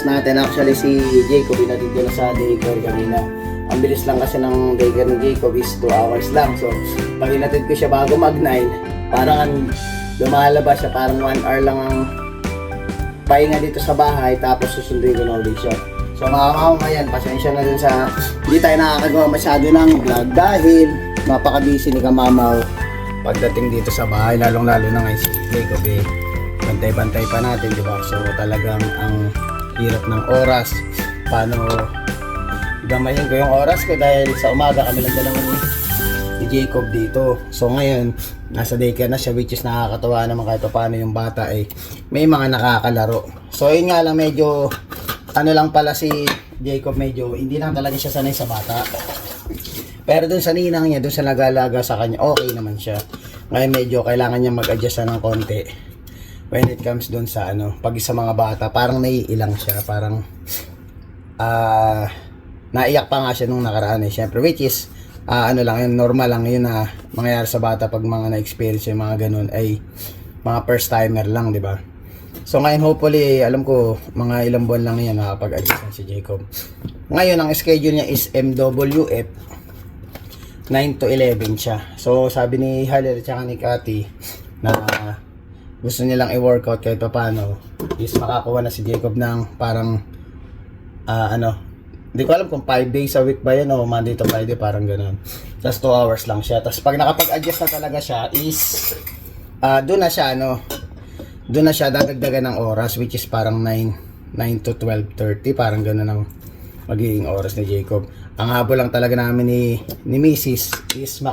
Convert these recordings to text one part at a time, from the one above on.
oras natin. Actually si Jacob inatid ko na sa daycare kanina. Ang bilis lang kasi ng daycare ni Jacob is 2 hours lang. So pag inatid ko siya bago mag 9, parang lumalabas siya, parang 1 hour lang ang pahinga dito sa bahay, tapos susunduin ko na ulit siya. So mga mamamayan, pasensya na dun sa hindi tayo nakakagawa masyado ng vlog dahil napaka-busy ni Kamamaw pagdating dito sa bahay, lalong lalo na ngayon si Jacob bantay-bantay pa natin, di ba? So talagang ang hirap ng oras, paano gamayin ko yung oras ko dahil sa umaga kami lang dalawa ni Jacob dito. So ngayon nasa daycare na siya, which is nakakatawa naman kahit paano yung bata may mga nakakalaro. So yun nga lang, medyo ano lang pala si Jacob, medyo hindi lang talaga siya sanay sa bata. Pero dun sa ninang niya, dun sa nag-alaga sa kanya, okay naman siya. Ngayon medyo kailangan niya mag-adjust ng konti when it comes dun sa pag sa mga bata, parang naiilang siya, parang naiyak pa nga siya nung nakaraan syempre, which is lang yun, normal lang yun na mangyayari sa bata pag mga na-experience yung mga ganun, ay mga first timer lang, di ba? So ngayon hopefully, alam ko mga ilang buwan lang yan nakapag-adjust na si Jacob. Ngayon ang schedule niya is MWF 9 to 11 siya. So sabi ni Haller at saka ni Cathy na gusto nilang i-workout kahit pa paano is makakuha na si Jacob ng parang hindi ko alam kung 5 days a week ba yan o Monday to Friday, parang gano'n. Tapos 2 hours lang siya. Tapos pag nakapag-adjust na talaga siya is doon na siya dadagdagan ng oras, which is parang 9 to 12:30, parang gano'n ang magiging oras ni Jacob. Ang habol lang talaga namin ni Mrs. is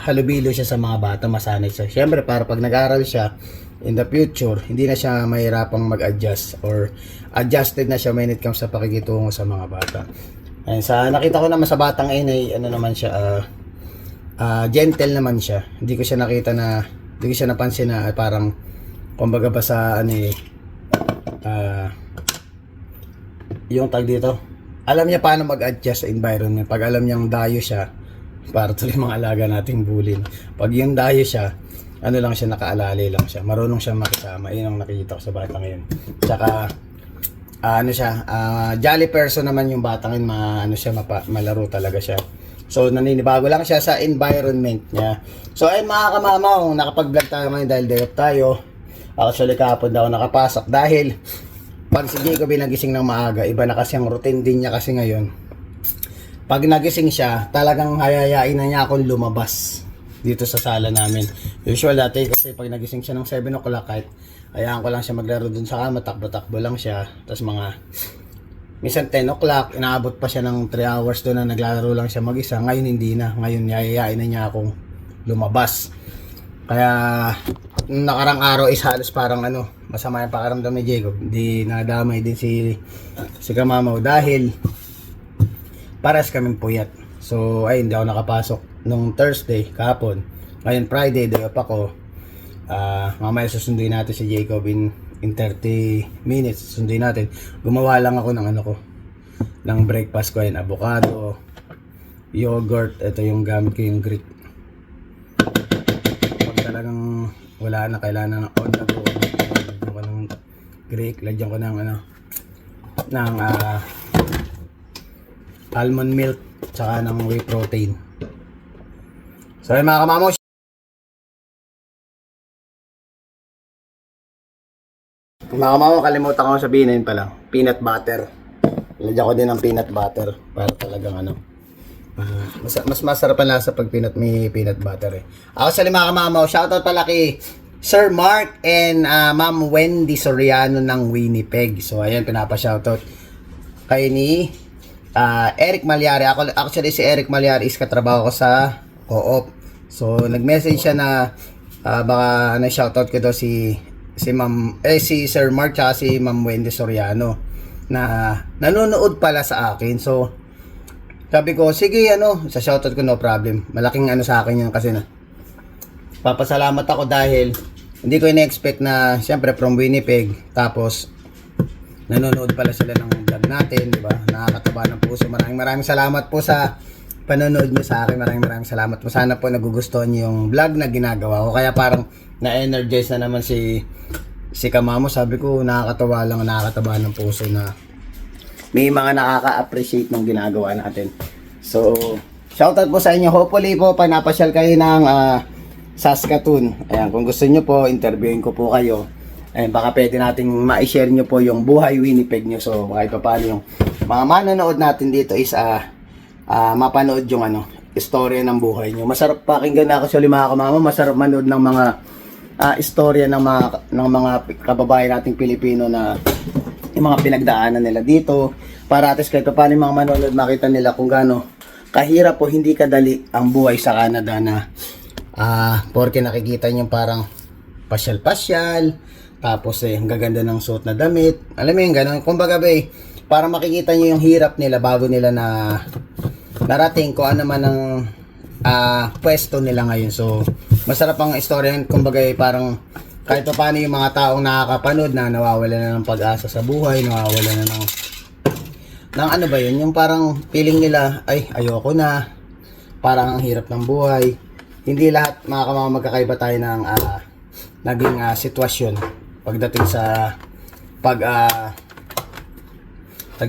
halubilo siya sa mga bata, masanay siya. Siyempre para pag nag-aaral siya in the future, hindi na siya mahirapang mag-adjust or adjusted na siya when it comes sa pakikitungo sa mga bata. And sa nakita ko naman sa batang naman siya, gentle naman siya. Hindi ko siya napansin na parang kumbaga ba sa yung tag dito, alam niya paano mag-adjust sa environment. Pag alam niyang dayo siya, para tuloy mga alaga nating bulin, pag yung dayo siya, lang siya, nakaalali lang siya, marunong siya makisama. Yun ang nakikita ko sa bata ngayon. Tsaka jolly person naman yung bata ngayon, malaro talaga siya. So naninibago lang siya sa environment niya. So ayun mga kamamaw, nakapag-vlog tayo ngayon dahil day off tayo. Actually kahapon daw nakapasok dahil pag si Jacob nagising ng maaga, iba na kasi ang routine din niya kasi ngayon. Pag nagising siya, talagang hayayain na niya akong lumabas dito sa sala namin. Usual dati kasi pag nagising siya ng 7 o'clock, kahit hayaan ko lang siya maglaro dun sa kama, takbo-takbo lang siya. Tapos minsan 10 o'clock, inaabot pa siya ng 3 hours doon na naglalaro lang siya mag-isa. Ngayon hindi na. Ngayon hayayain na niya akong lumabas. Kaya nakarang araw is halos parang masama yung pakiramdam ni Jacob. Di nadamay din si Kamamaw dahil pares kaming puyat. So ay hindi ako nakapasok nung Thursday kahapon. Ngayon Friday day off ako. Mamaya susunduin natin si Jacob in 30 minutes. Susunduin natin. Gumawa lang ako ng breakfast ko, ayun, avocado, yogurt. Ito yung gamit ko, yung Greek. Pag talagang wala na, kailangan on the go, lagyan ko ng Greek, lagyan ko ng almond milk tsaka ng whey protein. So ayun mga kamamaw, kalimutan ko sabihin na yun pala, peanut butter. Lagyan ko din ng peanut butter para talagang mas masarap ang lasa pag may peanut butter Ako sa mga kamamaw, shoutout pala kay Sir Mark and Ma'am Wendy Soriano ng Winnipeg. So ayan, pinapa-shoutout kay ni Eric Malyari. Actually si Eric Malyari is katrabaho ko sa Co-op. So nag-message siya na baka shoutout ko daw si Sir Mark at si Ma'am Wendy Soriano na nanonood pala sa akin. So sabi ko, sige sa shoutout ko, no problem. Malaking sa akin yun kasi papasalamat ako dahil hindi ko ina-expect na siyempre from Winnipeg, tapos nanonood pala sila ng vlog natin, di ba? Nakakataba ng puso. Maraming salamat po sa panonood niyo sa akin. Maraming salamat po. Sana po nagugustuhan niyo yung vlog na ginagawa ko. Kaya parang na-energize na naman si si Kamamo, sabi ko nakakatawa lang, nakakataba ng puso na may mga nakaka-appreciate ng ginagawa natin. So, shoutout po sa inyo. Hopefully po, pag napasyal kayo ng Saskatoon, ayan, kung gusto nyo po, interviewin ko po kayo. Ayan, baka pwede nating ma-share nyo po yung buhay Winnipeg nyo. So, kahit pa paano yung mga manonood natin dito is mapanood yung istorya ng buhay nyo. Masarap pakinggan na actually mga kamama, masarap manood ng mga istorya ng mga kababayan nating Pilipino na yung mga pinagdaanan nila dito, para at least kahit paano yung mga manonood makita nila kung gaano kahirap o hindi kadali ang buhay sa Canada na porque nakikita nyo parang pasyal-pasyal, tapos ang gaganda ng suot na damit, alam mo yung gano'n, kumbaga para makikita nyo yung hirap nila bago nila na narating kung ano man ang pwesto nila ngayon. So masarap ang istorya, kumbaga parang kahit pa paano yung mga taong nakakapanood na nawawala na ng pag-asa sa buhay, nawawala na ng ano ba yun, yung parang feeling nila ay ayoko na, parang ang hirap ng buhay. Hindi lahat mga kamama magkakaiba tayo ng naging sitwasyon pagdating sa tag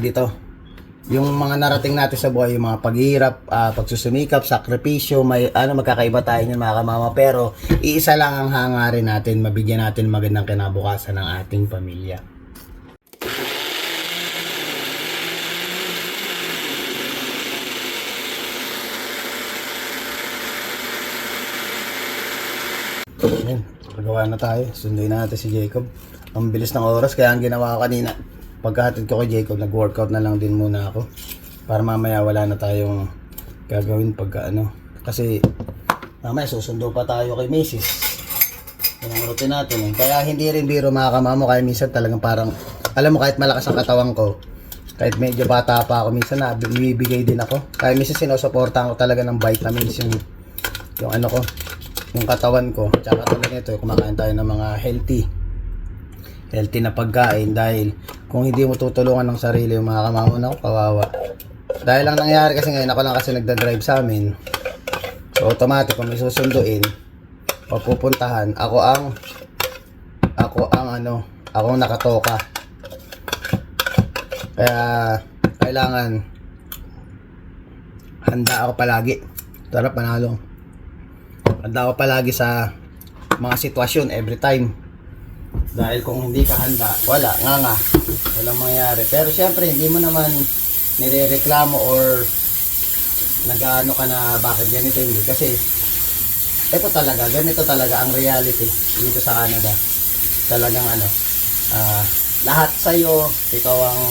dito, yung mga narating natin sa buhay, yung mga paghihirap, pagsusumikap, sakripisyo, may magkakaiba tayo niyan mga kamama, pero iisa lang ang hangarin natin, mabigyan natin magandang kinabukasan ng ating pamilya. Ayan, pagawa na tayo. Sunduin na natin si Jacob. Ang bilis ng oras, kaya ang ginawa ko kanina, pagkahatid ko kay Jacob, nag-workout na lang din muna ako. Para mamaya wala na tayong gagawin pagka kasi mamaya susundo pa tayo kay Mrs. Yan ang routine natin eh. Kaya hindi rin biro mga kamamo, kaya minsan talagang parang, alam mo, kahit malakas ang katawan ko, kahit medyo bata pa ako, minsan na bibigay din ako. Kaya minsan sinusuportahan ko talaga ng vitamins yung ko, yung katawan ko. Tsaka tulad nito, kumakain tayo ng mga healthy na pagkain, dahil kung hindi mo tutulungan ng sarili yung mga kamamo na kawawa. Dahil lang nangyari kasi ngayon, ako lang kasi nagda-drive sa amin. So automatic, kung may susunduin o pupuntahan, ako ang nakatoka. Kaya kailangan handa ako palagi. Tara, panalo. Handa ako palagi sa mga sitwasyon every time. Dahil kung hindi ka handa, walang mangyayari. Pero syempre, hindi mo naman nirereklamo or nag-ano ka na bakit ganito, hindi. Kasi ganito talaga ang reality dito sa Canada. Talagang lahat sa'yo, ikaw ang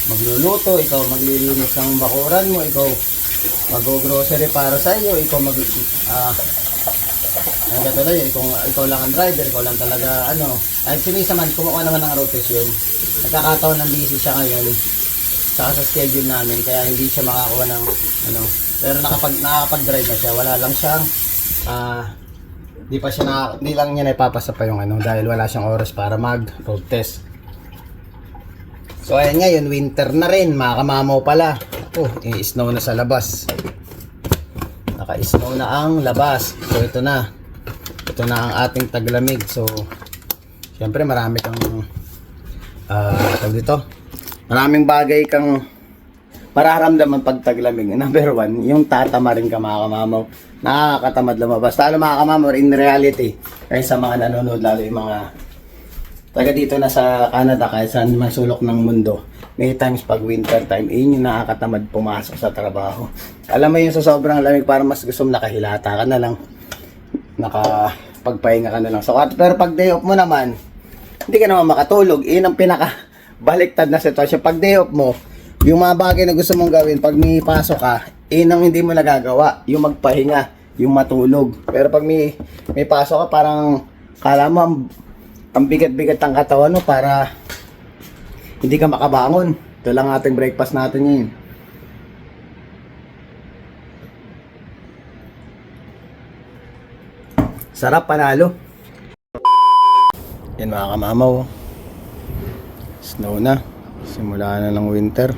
magluluto, ikaw maglilinis ng bakuran mo, ikaw mag-grocery para sa'yo, ikaw kung ikaw lang ang driver, ikaw lang talaga ay sinisa man, kumuha naman ng rotation. Nagkakataon ng busy siya ngayon saka sa schedule namin, kaya hindi siya makakuha ng pero nakakapag-drive na siya, wala lang siyang hindi lang niya naipapasa pa yung dahil wala siyang oras para mag-road test. So ayan ngayon, winter na rin, mga kamamaw pala. Snow na sa labas. Naka-snow na ang labas. So ito na ang ating taglamig. So syempre marami kang maraming bagay kang mararamdaman pag taglamig. Number one, yung tatama rin ka mga kamamaw. Nakakatamad lumabas. Lalo mga kamamaw, in reality, kahit sa mga nanonood, lalo yung mga taga dito na sa Canada, kahit saan man sulok ng mundo, may times pag winter time, yun yung nakakatamad pumasok sa trabaho. Alam mo yung sa sobrang lamig, parang mas gusto mo nakahilata ka na lang, nakapagpahinga ka na lang. So, pero pag day off mo naman, hindi ka naman makatulog. Yun ang pinaka-baliktad na sitwasyon. Pag day off mo, yung mga bagay na gusto mong gawin, pag may pasok ka, yun ang hindi mo nagagawa. Yung magpahinga, yung matulog. Pero pag may pasok ka, parang kala mo ang bigat-bigat ang katawan mo para hindi ka makabangon. Ito lang ating breakfast natin yun. Sarap, panalo. Yan mga kamamaw. Snow na. Simula na ng winter.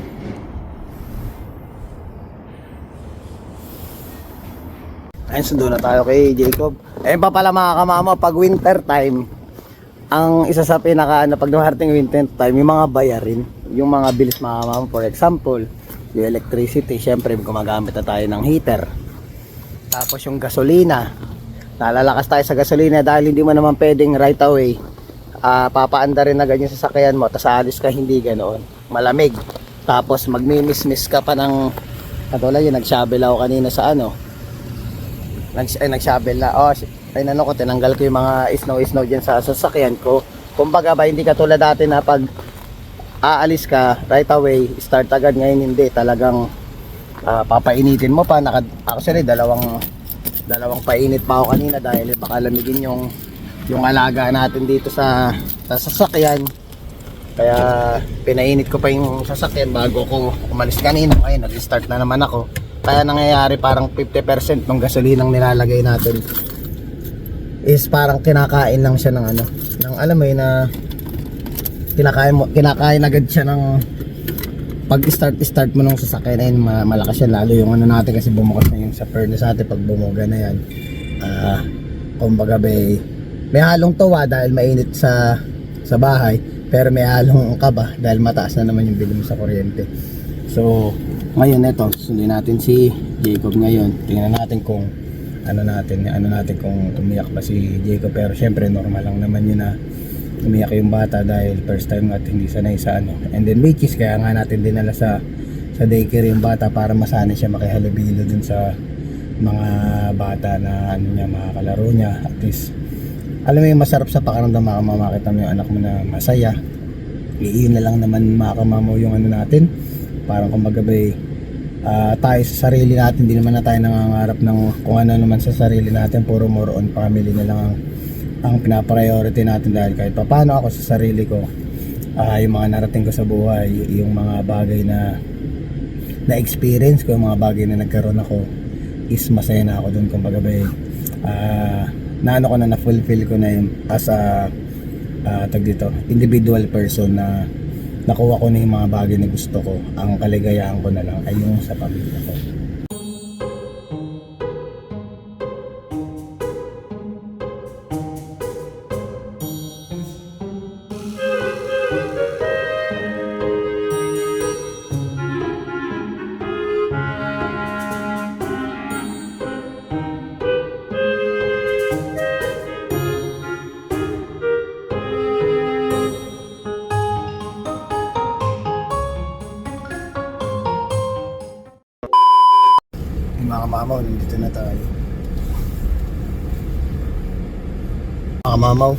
Ayun, sundo na tayo kay Jacob. Ayun pa pala mga kamamaw, pag winter time, ang isa sa pinaka pag dumarating winter time, yung mga bayarin, yung mga bills mga kamamo, for example, yung electricity, syempre gumagamit na tayo ng heater. Tapos yung gasolina, nalalakas tayo sa gasolina dahil hindi mo naman pwedeng right away papaanda rin na ganyan sa sasakyan mo, tapos alis ka hindi ganoon, malamig. Tapos magmimis-miss ka pa ng katulad yun, nag-shovel ako kanina sa nag-shovel na, ko, tinanggal ko yung mga snow dyan sa sasakyan ko. Kumbaga ba, hindi katulad dati na pag aalis ka, right away, start agad. Ngayon hindi, talagang papainitin mo pa. Actually, dalawang painit pa ako kanina dahil baka lamigin yung alaga natin dito sa sasakyan. Kaya pinainit ko pa yung sasakyan bago ko umalis kanina. Ngayon, nag-start na naman ako. Kaya nangyayari parang 50% ng gasolinang nilalagay natin is parang kinakain lang siya ng ng alam mo yun na kinakain agad siya ng pag start mo nung sasakyan na yun, malakas yan lalo yung natin kasi bumukas na yung sa furnace natin pag bumuga na yan. Kumbaga may halong tuwa dahil mainit sa bahay, pero may halong kaba dahil mataas na naman yung bili mo sa kuryente. So ngayon ito, sundin natin si Jacob ngayon. Tingnan natin kung ano natin kung umiyak ba si Jacob. Pero syempre normal lang naman yun na umiyak yung bata dahil first time natin hindi sanay sa and then which is kaya nga natin dinala sa daycare yung bata para masanay siya makihalubilo dun sa mga bata na niya, mga kalaro niya. At least alam mo yung masarap sa pakiramdam makita mo yung anak mo na masaya. Iyon na lang naman makamamo yung natin. Parang kumbaga tayo sa sarili natin, hindi naman na tayo nangangarap ng kung ano naman sa sarili natin, puro more on family na lang ang pinapriority natin dahil kahit paano ako sa sarili ko, yung mga narating ko sa buhay, yung mga bagay na experience ko, yung mga bagay na nagkaroon ako is masaya na ako dun. Kumbaga naano ko na fulfill ko na yun as a individual person na nakuha ko na yung mga bagay na gusto ko. Ang kaligayahan ko na lang ay yung sa pamilya ko. Mga mamaw, nandito na tayo. Mga mamaw,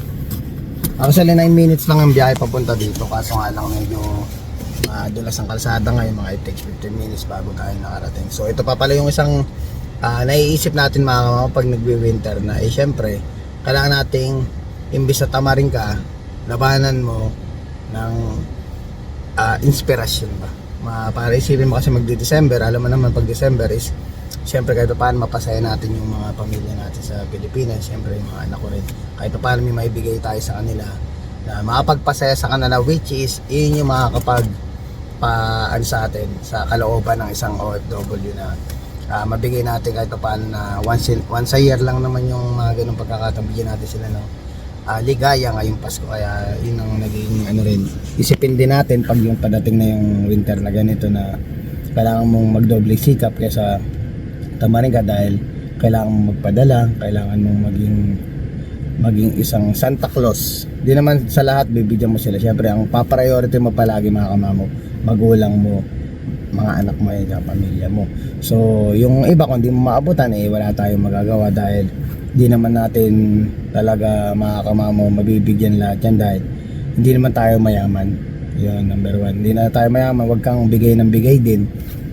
actually 9 minutes lang ang biyahe papunta dito, kaso nga lang medyo madulas ang kalsada ngayon, mga it takes 15 minutes bago tayo nakarating. So ito pa pala yung isang naiisip natin mga mamaw pag nagwi-winter na, syempre kailangan nating imbis na tamarin ka, labanan mo ng inspirasyon ba. Para isipin mo kasi magdi-December, alam mo naman pag December is siyempre kahit paano mapasaya natin yung mga pamilya natin sa Pilipinas, siyempre yung mga anak ko rin, kahit paano may maibigay tayo sa kanila na makapagpasaya sa kanila, which is yun yung makakapag sa atin sa kalooban ng isang OFW na mabigay natin kahit paano na once a year lang naman yung mga ganung pagkakataon, bigyan natin sila ng ligaya ngayong Pasko. Kaya yun ang naging rin, isipin din natin pag yung padating na yung winter na ganito na kailangan mong magdoble sikap kaysa tamarin ka dahil kailangan mong magpadala, kailangan mong maging isang Santa Claus. Di naman sa lahat bibigyan mo sila. Siyempre ang papriority mo palagi mga kamamo, magulang mo, mga anak mo at pamilya mo. So yung iba kung di mo maabutan wala tayong magagawa dahil di naman natin talaga mga kamamo mabibigyan lahat yan dahil hindi naman tayo mayaman. Yun, number 1. Hindi na tayo mayaman, wag kang bigay ng bigay din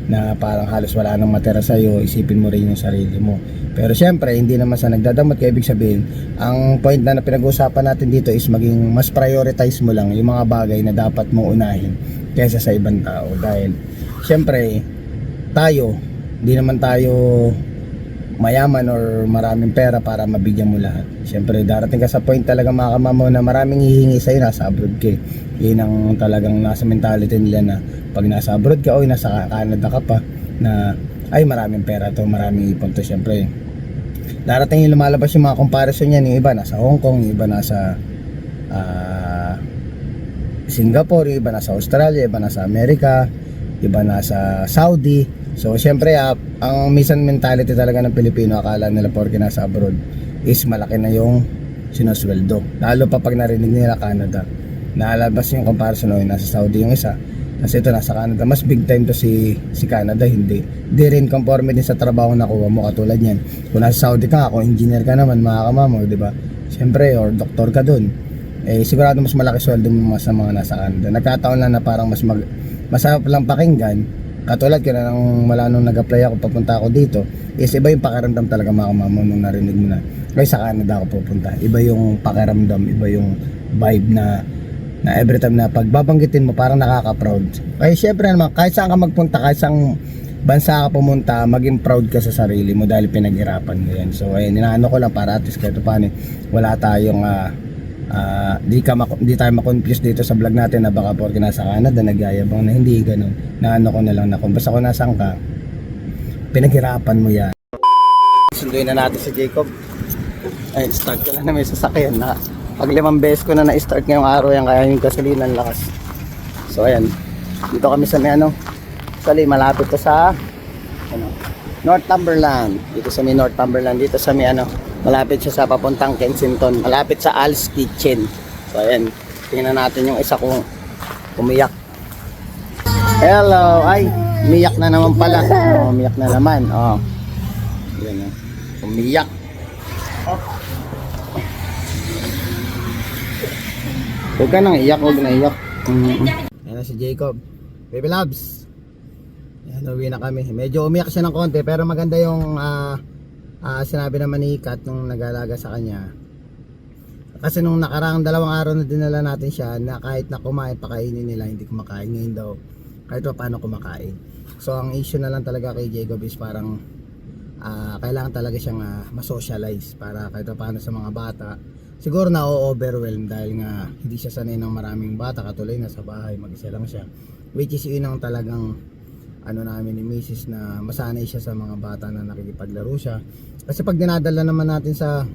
na parang halos wala nang matira sa'yo, isipin mo rin yung sarili mo. Pero syempre, hindi naman sa nagdadamot, kaya ibig sabihin, ang point na pinag-uusapan natin dito is maging mas prioritize mo lang yung mga bagay na dapat mong unahin kaysa sa ibang tao. Dahil syempre, hindi naman tayo mayaman or maraming pera para mabigyan mo lahat. Syempre, darating ka sa point talaga mga kamamo na maraming hihingi sa'yo, nasa abroad ka. Yun ang talagang nasa mentality nila na pag nasa abroad ka o nasa Canada ka pa na ay maraming pera to, maraming ipon to. Syempre, darating yung lumalabas yung mga comparison niyan, yung iba nasa Hong Kong, yung iba nasa Singapore, iba nasa Australia, iba nasa Amerika, iba nasa Saudi. So syempre ang minsan mentality talaga ng Pilipino, akala nila porke nasa abroad is malaki na yung sinusweldo, lalo pa pag narinig nila Canada. Naalabas yung comparison, nasa Saudi yung isa, kasi ito nasa Canada. Mas big time to si Canada. Hindi rin conforme din sa trabaho na kuha mo. Katulad yan, kung nasa Saudi ka, kung engineer ka naman, makakamamo, di ba? Siyempre, or doktor ka dun, sigurado mas malaki sweldo mo sa mga nasa Canada. Nagkataon lang na parang masarap lang pakinggan. Katulad ko na wala nung nag-apply ako, papunta ako dito, is iba yung pakiramdam talaga, makakamamo, nung narinig mo na kaya sa Canada ako pupunta. Iba yung pakiramdam, iba yung vibe na every time na pagbabanggitin mo parang nakaka-proud. Kaya syempre naman, kahit saan ka magpunta, kahit saan bansa ka pumunta, maging proud ka sa sarili mo dahil pinaghirapan mo yan. So ayun, inaano ko lang para at least kahit paano wala tayong di tayo ma-confuse dito sa vlog natin na baka porke nasa Canada nagyayabang, na hindi ganun. Naano ko na lang na kung basta kung nasaan ka, pinaghirapan mo yan. Sunduin na natin si Jacob. Ay, start ko na may sasakyan na. Pag 5 beses ko na na-start ngayong araw yan, kaya yung gasolina lakas. So ayan, dito kami sa may actually malapit to sa Northumberland. Dito sa may Northumberland, dito sa may malapit siya sa papuntang Kensington, malapit sa Al's Kitchen. So ayan, tingnan natin yung isa kong umiyak. Hello, ay, umiyak na naman pala. Umiyak na naman. Yan, umiyak. Huwag ka nang iyak, huwag na iyak. Ayan na si Jacob. Baby loves. Ayan, uwi na kami. Medyo umiyak siya ng konti, pero maganda yung sinabi naman ni Kat nung nag-alaga sa kanya. Kasi nung nakaraang 2 araw na dinala natin siya, na kahit na kumain, pakainin nila, hindi kumakain. Ngayon daw, kahit pa paano kumakain. So ang issue na lang talaga kay Jacob is parang kailangan talaga siyang ma-socialize para kahit pa paano sa mga bata. Siguro na overwhelm dahil nga hindi siya sanay ng maraming bata, katulad na sa bahay mag-isa lang siya, which is yun ang talagang namin ni Mrs. na masanay siya sa mga bata na nakikipaglaro siya. Kasi pag dinadala naman natin sa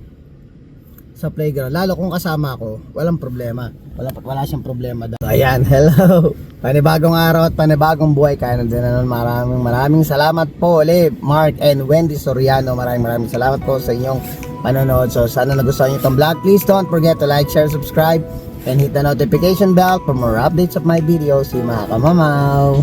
playground, lalo kung kasama ako, walang problema, wala siyang problema. Ayan, hello, panibagong araw at panibagong buhay. Kaya din na maraming salamat po ulit Mark and Wendy Soriano, maraming salamat po sa inyong panonood. So sana nagustuhan niyo itong vlog. Please don't forget to like, share, subscribe and hit the notification bell for more updates of my videos. Si mga kamamaw.